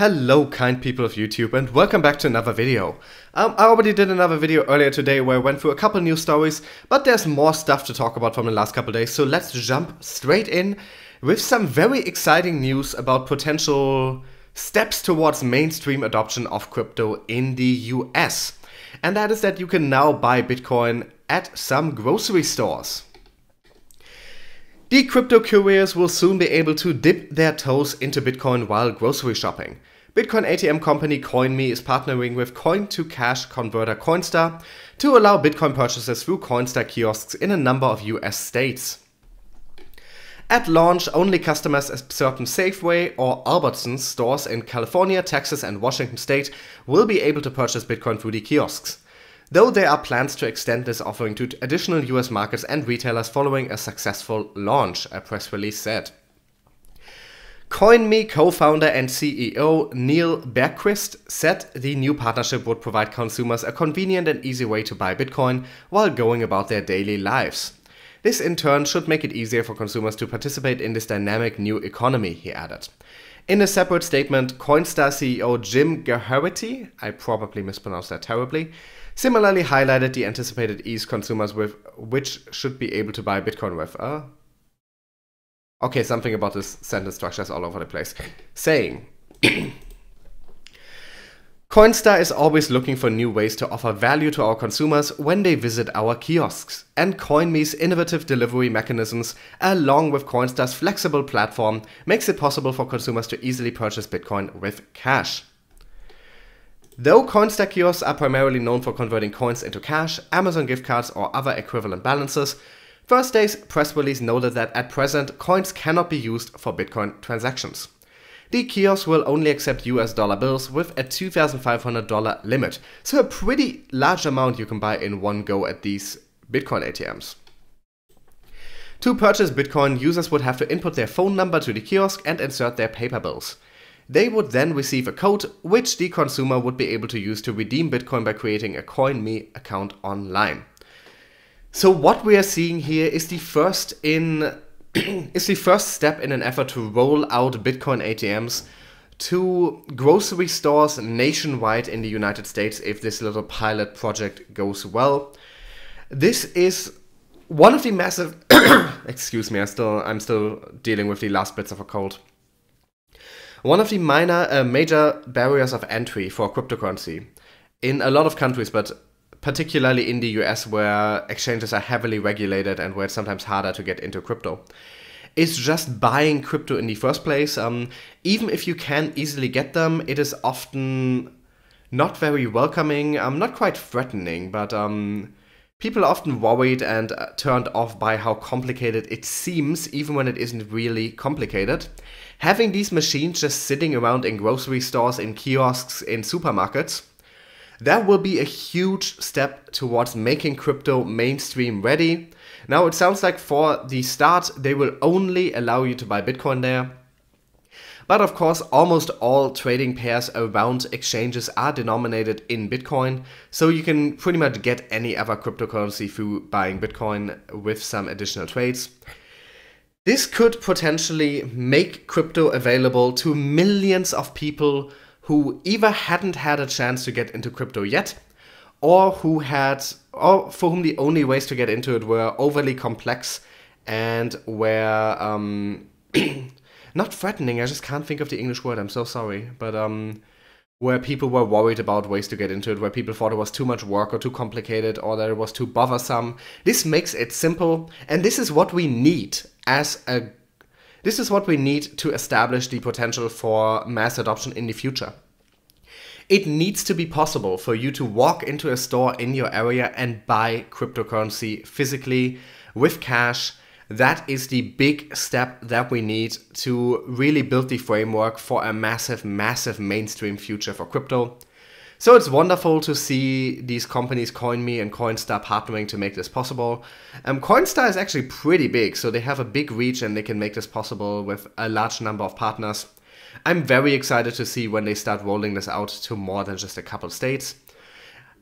Hello kind people of YouTube and welcome back to another video. I already did another video earlier today where I went through a couple news stories, but there's more stuff to talk about from the last couple days, so let's jump straight in with some very exciting news about potential steps towards mainstream adoption of crypto in the US. And that is that you can now buy Bitcoin at some grocery stores. The crypto curious will soon be able to dip their toes into Bitcoin while grocery shopping. Bitcoin ATM company CoinMe is partnering with coin-to-cash converter Coinstar to allow Bitcoin purchases through Coinstar kiosks in a number of US states. At launch, only customers at certain Safeway or Albertsons stores in California, Texas and Washington state will be able to purchase Bitcoin through the kiosks, though there are plans to extend this offering to additional US markets and retailers following a successful launch, a press release said. CoinMe co-founder and CEO Neil Bergquist said the new partnership would provide consumers a convenient and easy way to buy Bitcoin while going about their daily lives. This in turn should make it easier for consumers to participate in this dynamic new economy, he added. In a separate statement, Coinstar CEO Jim Geraghty, I probably mispronounced that terribly, similarly highlighted the anticipated ease consumers with which should be able to buy Bitcoin with. Okay, something about this sentence structure is all over the place. Saying, Coinstar is always looking for new ways to offer value to our consumers when they visit our kiosks, and CoinMe's innovative delivery mechanisms, along with Coinstar's flexible platform, makes it possible for consumers to easily purchase Bitcoin with cash. Though Coinstar kiosks are primarily known for converting coins into cash, Amazon gift cards or other equivalent balances, Thursday's press release noted that at present, coins cannot be used for Bitcoin transactions. The kiosk will only accept US dollar bills with a $2,500 limit, so a pretty large amount you can buy in one go at these Bitcoin ATMs. To purchase Bitcoin, users would have to input their phone number to the kiosk and insert their paper bills. They would then receive a code, which the consumer would be able to use to redeem Bitcoin by creating a CoinMe account online. So what we are seeing here is the first step in an effort to roll out Bitcoin ATMs to grocery stores nationwide in the United States if this little pilot project goes well. This is one of the massive excuse me, I'm still dealing with the last bits of a cold. One of the major barriers of entry for cryptocurrency in a lot of countries, but particularly in the US where exchanges are heavily regulated and where it's sometimes harder to get into crypto, is just buying crypto in the first place. Even if you can easily get them, it is often not very welcoming, not quite threatening, but people are often worried and turned off by how complicated it seems, even when it isn't really complicated. Having these machines just sitting around in grocery stores, in kiosks, in supermarkets, that will be a huge step towards making crypto mainstream ready. Now it sounds like for the start they will only allow you to buy Bitcoin there. But of course almost all trading pairs around exchanges are denominated in Bitcoin, so you can pretty much get any other cryptocurrency through buying Bitcoin with some additional trades. This could potentially make crypto available to millions of people who either hadn't had a chance to get into crypto yet, or for whom the only ways to get into it were overly complex and were not threatening, I just can't think of the English word, I'm so sorry, but where people were worried about ways to get into it, where people thought it was too much work or too complicated or that it was too bothersome. This makes it simple, and this is what we need to establish the potential for mass adoption in the future. It needs to be possible for you to walk into a store in your area and buy cryptocurrency physically with cash. That is the big step that we need to really build the framework for a massive, massive mainstream future for crypto. So it's wonderful to see these companies CoinMe and Coinstar partnering to make this possible. Coinstar is actually pretty big, so they have a big reach and they can make this possible with a large number of partners. I'm very excited to see when they start rolling this out to more than just a couple states.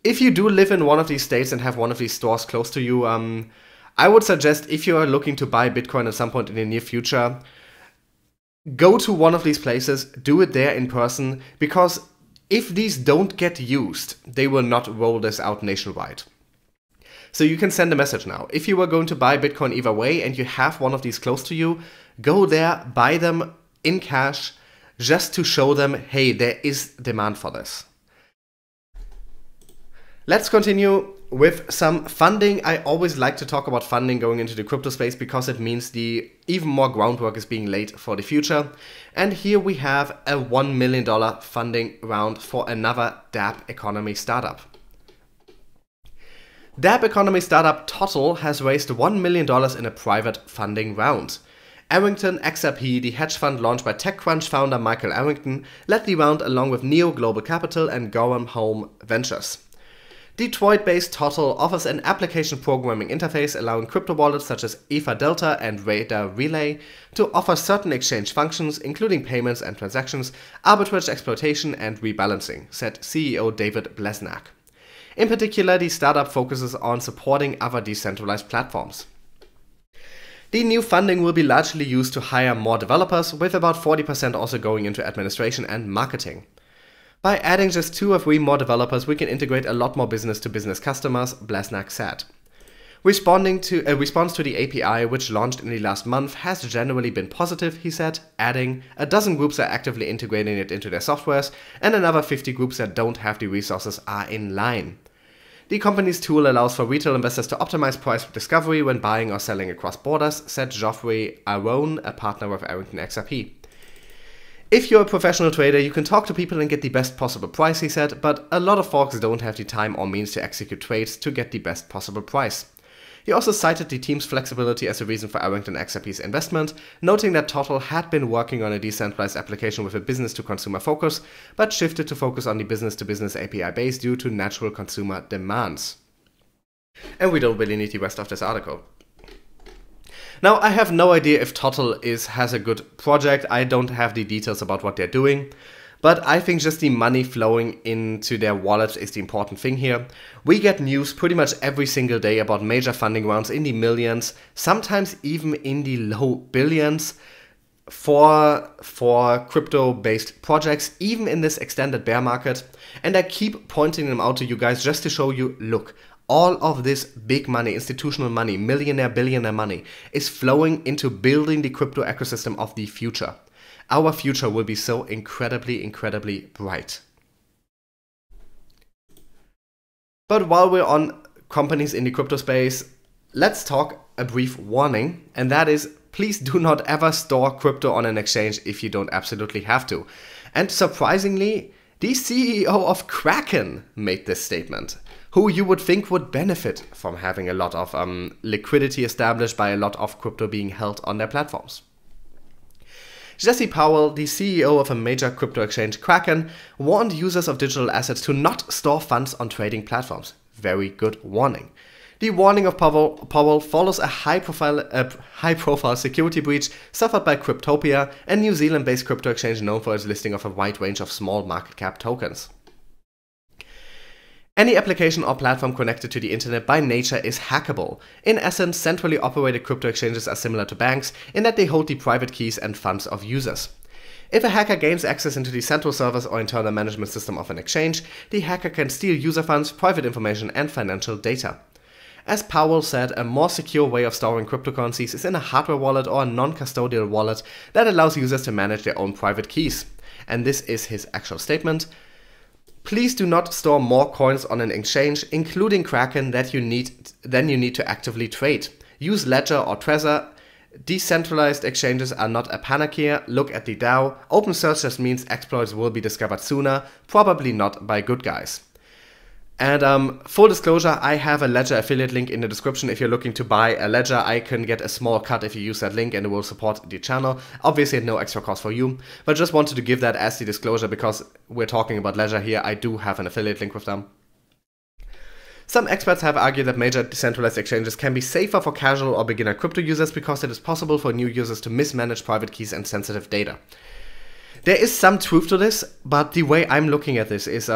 If you do live in one of these states and have one of these stores close to you, I would suggest if you are looking to buy Bitcoin at some point in the near future, go to one of these places, do it there in person, because if these don't get used, they will not roll this out nationwide. So you can send a message now. If you were going to buy Bitcoin either way and you have one of these close to you, go there, buy them in cash, just to show them, hey, there is demand for this. Let's continue with some funding. I always like to talk about funding going into the crypto space because it means the even more groundwork is being laid for the future. And here we have a $1 million funding round for another dApp economy startup. dApp economy startup Total has raised $1 million in a private funding round. Arrington XRP, the hedge fund launched by TechCrunch founder Michael Arrington, led the round along with Neo Global Capital and Gorham Home Ventures. Detroit-based Total offers an application programming interface allowing crypto wallets such as Ether Delta and Radar Relay to offer certain exchange functions, including payments and transactions, arbitrage exploitation, and rebalancing, said CEO David Blesnak. In particular, the startup focuses on supporting other decentralized platforms. The new funding will be largely used to hire more developers, with about 40% also going into administration and marketing. By adding just 2 or 3 more developers, we can integrate a lot more business-to-business customers, Blesnak said. Response to the API, which launched in the last month, has generally been positive, he said, adding, a dozen groups are actively integrating it into their softwares, and another 50 groups that don't have the resources are in line. The company's tool allows for retail investors to optimize price discovery when buying or selling across borders, said Geoffrey Aron, a partner with Arrington XRP. If you're a professional trader, you can talk to people and get the best possible price, he said, but a lot of folks don't have the time or means to execute trades to get the best possible price. He also cited the team's flexibility as a reason for Arrington XRP's investment, noting that Total had been working on a decentralized application with a business-to-consumer focus, but shifted to focus on the business-to-business API base due to natural consumer demands. And we don't really need the rest of this article. Now, I have no idea if Total has a good project. I don't have the details about what they're doing. But I think just the money flowing into their wallet is the important thing here. We get news pretty much every single day about major funding rounds in the millions, sometimes even in the low billions for crypto-based projects, even in this extended bear market. And I keep pointing them out to you guys just to show you, look, all of this big money, institutional money, millionaire, billionaire money is flowing into building the crypto ecosystem of the future. Our future will be so incredibly, incredibly bright. But while we're on companies in the crypto space, let's talk a brief warning, and that is, please do not ever store crypto on an exchange if you don't absolutely have to. And surprisingly, the CEO of Kraken made this statement, who you would think would benefit from having a lot of liquidity established by a lot of crypto being held on their platforms. Jesse Powell, the CEO of a major crypto exchange, Kraken, warned users of digital assets to not store funds on trading platforms. Very good warning. The warning of Powell follows a high-profile security breach suffered by Cryptopia, a New Zealand-based crypto exchange known for its listing of a wide range of small market cap tokens. Any application or platform connected to the internet by nature is hackable. In essence, centrally operated crypto exchanges are similar to banks in that they hold the private keys and funds of users. If a hacker gains access into the central servers or internal management system of an exchange, the hacker can steal user funds, private information, and financial data. As Powell said, a more secure way of storing cryptocurrencies is in a hardware wallet or a non-custodial wallet that allows users to manage their own private keys. And this is his actual statement. Please do not store more coins on an exchange, including Kraken, than you need to actively trade. Use Ledger or Trezor. Decentralized exchanges are not a panacea. Look at the DAO. Open source just means exploits will be discovered sooner, probably not by good guys. And full disclosure, I have a Ledger affiliate link in the description. If you're looking to buy a Ledger, I can get a small cut if you use that link and it will support the channel. Obviously at no extra cost for you, but just wanted to give that as the disclosure because we're talking about Ledger here. I do have an affiliate link with them. Some experts have argued that major decentralized exchanges can be safer for casual or beginner crypto users because it is possible for new users to mismanage private keys and sensitive data. There is some truth to this, but the way I'm looking at this is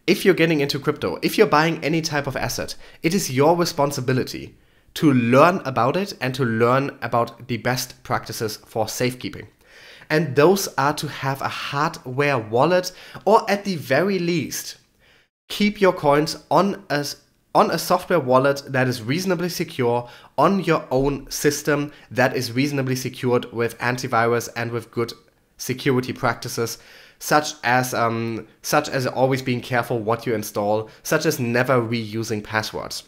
if you're getting into crypto, if you're buying any type of asset, it is your responsibility to learn about it and to learn about the best practices for safekeeping. And those are to have a hardware wallet, or at the very least, keep your coins on a software wallet that is reasonably secure, on your own system that is reasonably secured with antivirus and with good security practices, such as always being careful what you install, such as never reusing passwords.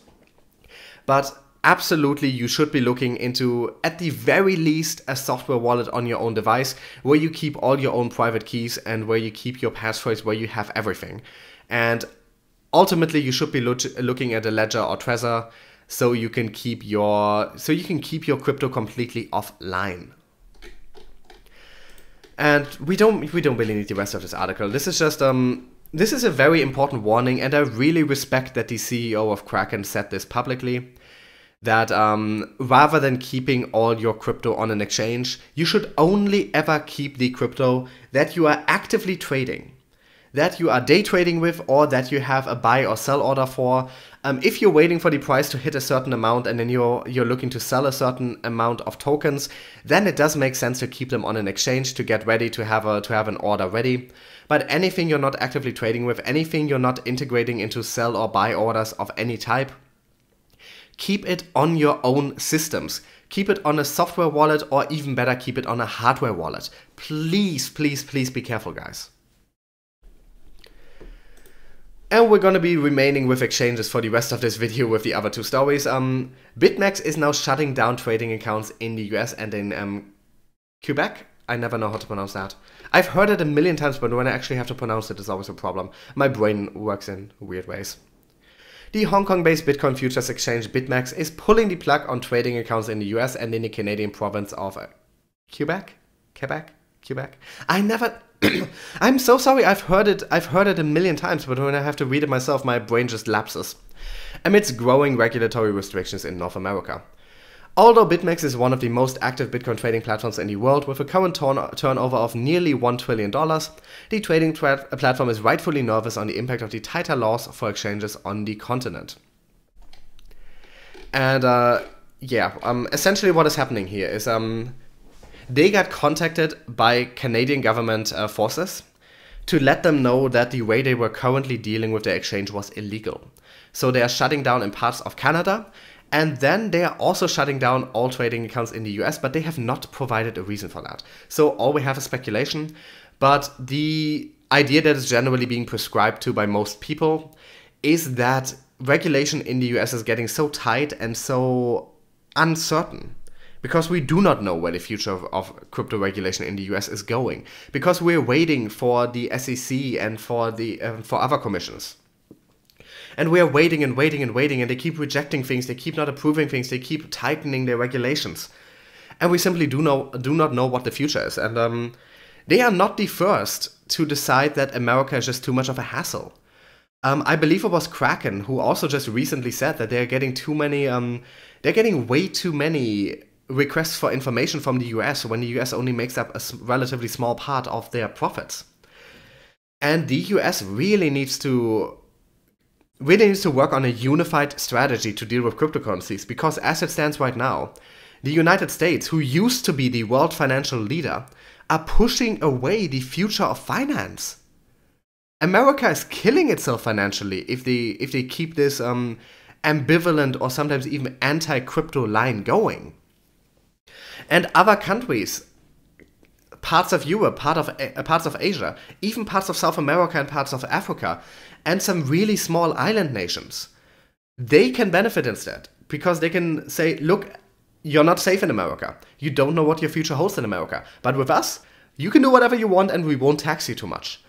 But absolutely, you should be looking into, at the very least, a software wallet on your own device where you keep all your own private keys and where you keep your passphrase, where you have everything. And ultimately, you should be looking at a ledger or Trezor so you can keep your crypto completely offline. And we don't really need the rest of this article. This is just this is a very important warning, and I really respect that the CEO of Kraken said this publicly. That rather than keeping all your crypto on an exchange, you should only ever keep the crypto that you are actively trading, that you are day trading with, or that you have a buy or sell order for. If you're waiting for the price to hit a certain amount and then you're looking to sell a certain amount of tokens, then it does make sense to keep them on an exchange to get ready to have an order ready. But anything you're not actively trading with, anything you're not integrating into sell or buy orders of any type, keep it on your own systems. Keep it on a software wallet, or even better, keep it on a hardware wallet. Please, please, please be careful, guys. And we're going to be remaining with exchanges for the rest of this video with the other two stories. BitMex is now shutting down trading accounts in the US and in Quebec. I never know how to pronounce that. I've heard it a million times, but when I actually have to pronounce it, it's always a problem. My brain works in weird ways. The Hong Kong-based Bitcoin futures exchange BitMex is pulling the plug on trading accounts in the US and in the Canadian province of Quebec. I'm so sorry. I've heard it a million times, but when I have to read it myself, my brain just lapses. Amidst growing regulatory restrictions in North America. Although BitMex is one of the most active Bitcoin trading platforms in the world with a current turnover of nearly $1 trillion, the trading platform is rightfully nervous on the impact of the tighter laws for exchanges on the continent. And essentially what is happening here is they got contacted by Canadian government forces to let them know that the way they were currently dealing with the exchange was illegal. So they are shutting down in parts of Canada. And then they are also shutting down all trading accounts in the US, but they have not provided a reason for that. So all we have is speculation, but the idea that is generally being prescribed to by most people is that regulation in the US is getting so tight and so uncertain, because we do not know where the future of crypto regulation in the US is going, because we're waiting for the SEC and for other commissions. And we are waiting and waiting and waiting, and they keep rejecting things, they keep not approving things, they keep tightening their regulations. And we simply do not know what the future is. And they are not the first to decide that America is just too much of a hassle. I believe it was Kraken who also just recently said that they're getting way too many requests for information from the US when the US only makes up a relatively small part of their profits. And the US really needs to work on a unified strategy to deal with cryptocurrencies, because as it stands right now, the United States, who used to be the world financial leader, are pushing away the future of finance. America is killing itself financially if they keep this ambivalent or sometimes even anti-crypto line going. And other countries, parts of Europe, parts of Asia, even parts of South America and parts of Africa, and some really small island nations, they can benefit instead, because they can say, look, you're not safe in America. You don't know what your future holds in America. But with us, you can do whatever you want and we won't tax you too much.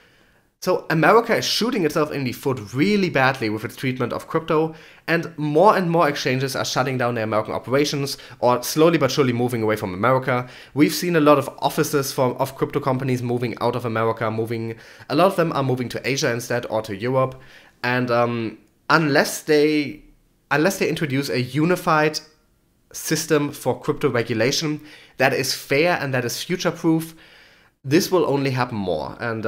So America is shooting itself in the foot really badly with its treatment of crypto, and more exchanges are shutting down their American operations or slowly but surely moving away from America. We've seen a lot of offices of crypto companies moving out of America, a lot of them are moving to Asia instead or to Europe. And unless they introduce a unified system for crypto regulation that is fair and that is future-proof, this will only happen more. And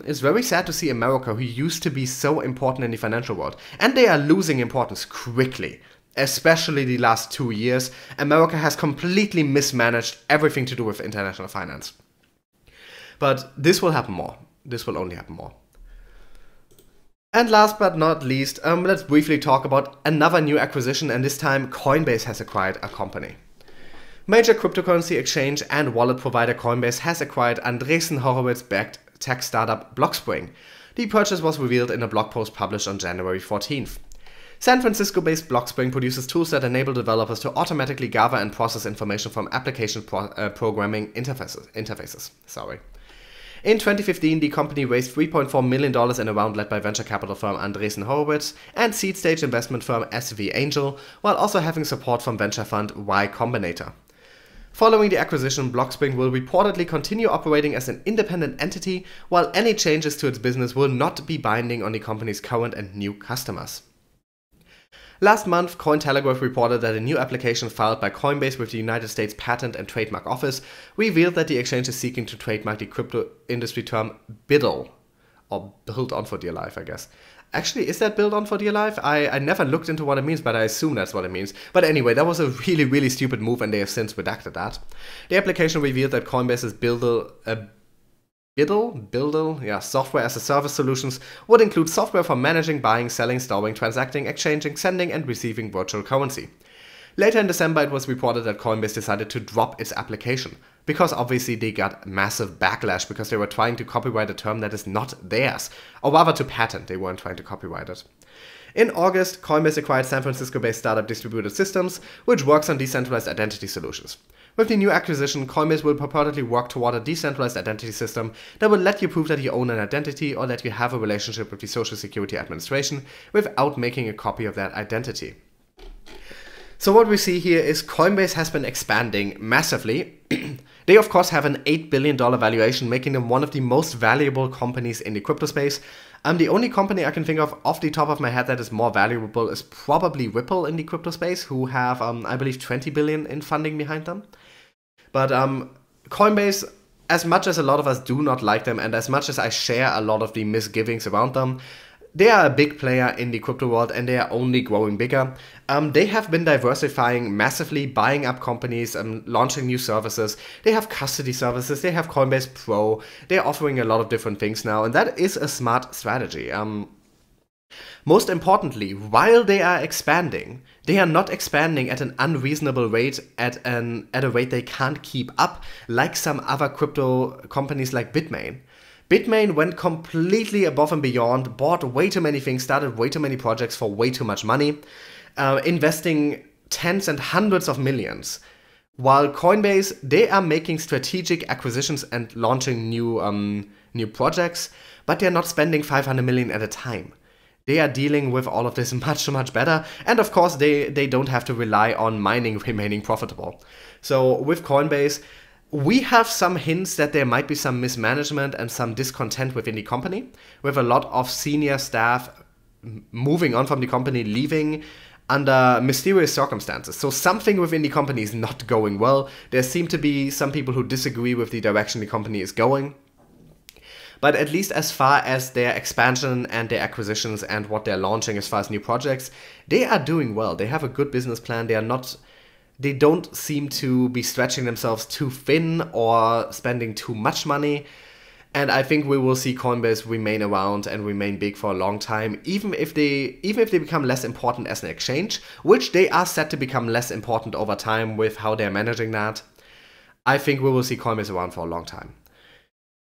it's very sad to see America, who used to be so important in the financial world, and they are losing importance quickly. Especially the last 2 years, America has completely mismanaged everything to do with international finance. But this will happen more. This will only happen more. And last but not least, let's briefly talk about another new acquisition, and this time Coinbase has acquired a company. Major cryptocurrency exchange and wallet provider Coinbase has acquired Andreessen Horowitz-backed tech startup Blockspring. The purchase was revealed in a blog post published on January 14th. San Francisco-based Blockspring produces tools that enable developers to automatically gather and process information from application programming interfaces. In 2015, the company raised $3.4 million in a round led by venture capital firm Andreessen Horowitz and seed stage investment firm SV Angel, while also having support from venture fund Y Combinator. Following the acquisition, Blockspring will reportedly continue operating as an independent entity, while any changes to its business will not be binding on the company's current and new customers. Last month, Cointelegraph reported that a new application filed by Coinbase with the United States Patent and Trademark Office revealed that the exchange is seeking to trademark the crypto industry term BIDL, or build on for dear life, I guess. Actually, is that build on for dear life? I never looked into what it means, but I assume that's what it means. But anyway, that was a really stupid move, and they have since redacted that. The application revealed that Coinbase's BIDL, software as a service solutions would include software for managing, buying, selling, storing, transacting, exchanging, sending, and receiving virtual currency. Later in December, it was reported that Coinbase decided to drop its application, because obviously they got massive backlash because they were trying to copyright a term that is not theirs, or rather to patent, they weren't trying to copyright it. In August, Coinbase acquired San Francisco-based startup Distributed Systems, which works on decentralized identity solutions. With the new acquisition, Coinbase will purportedly work toward a decentralized identity system that will let you prove that you own an identity or that you have a relationship with the Social Security Administration without making a copy of that identity. So what we see here is Coinbase has been expanding massively. They of course have an $8 billion valuation, making them one of the most valuable companies in the crypto space. The only company I can think of off the top of my head that is more valuable is probably Ripple in the crypto space, who have, I believe, 20 billion in funding behind them. But Coinbase, as much as a lot of us do not like them, and as much as I share a lot of the misgivings around them, they are a big player in the crypto world and they are only growing bigger. They have been diversifying massively, buying up companies and launching new services. They have custody services, they have Coinbase Pro, they're offering a lot of different things now, and that is a smart strategy. Most importantly, while they are expanding, they are not expanding at an unreasonable rate, at a rate they can't keep up, like some other crypto companies like Bitmain. Bitmain went completely above and beyond, bought way too many things, started way too many projects for way too much money, investing tens and hundreds of millions. While Coinbase, they are making strategic acquisitions and launching new projects, but they're not spending 500 million at a time. They are dealing with all of this much better, and of course they don't have to rely on mining remaining profitable. So with Coinbase, we have some hints that there might be some mismanagement and some discontent within the company, with a lot of senior staff moving on from the company, leaving under mysterious circumstances. So something within the company is not going well. There seem to be some people who disagree with the direction the company is going. But at least as far as their expansion and their acquisitions and what they're launching as far as new projects, they are doing well. They have a good business plan. They don't seem to be stretching themselves too thin or spending too much money. And I think we will see Coinbase remain around and remain big for a long time, even if they become less important as an exchange, which they are set to become less important over time with how they're managing that. I think we will see Coinbase around for a long time.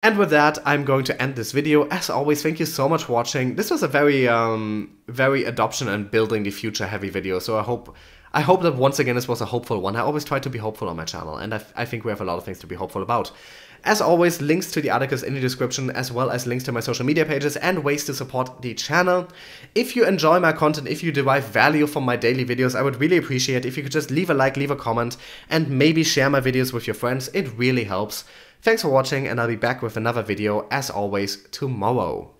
And with that, I'm going to end this video. As always, thank you so much for watching. This was a very adoption and building the future heavy video, so I hope that once again this was a hopeful one. I always try to be hopeful on my channel, and I think we have a lot of things to be hopeful about. As always, links to the articles in the description, as well as links to my social media pages and ways to support the channel. If you enjoy my content, if you derive value from my daily videos, I would really appreciate if you could just leave a like, leave a comment, and maybe share my videos with your friends. It really helps. Thanks for watching, and I'll be back with another video, as always, tomorrow.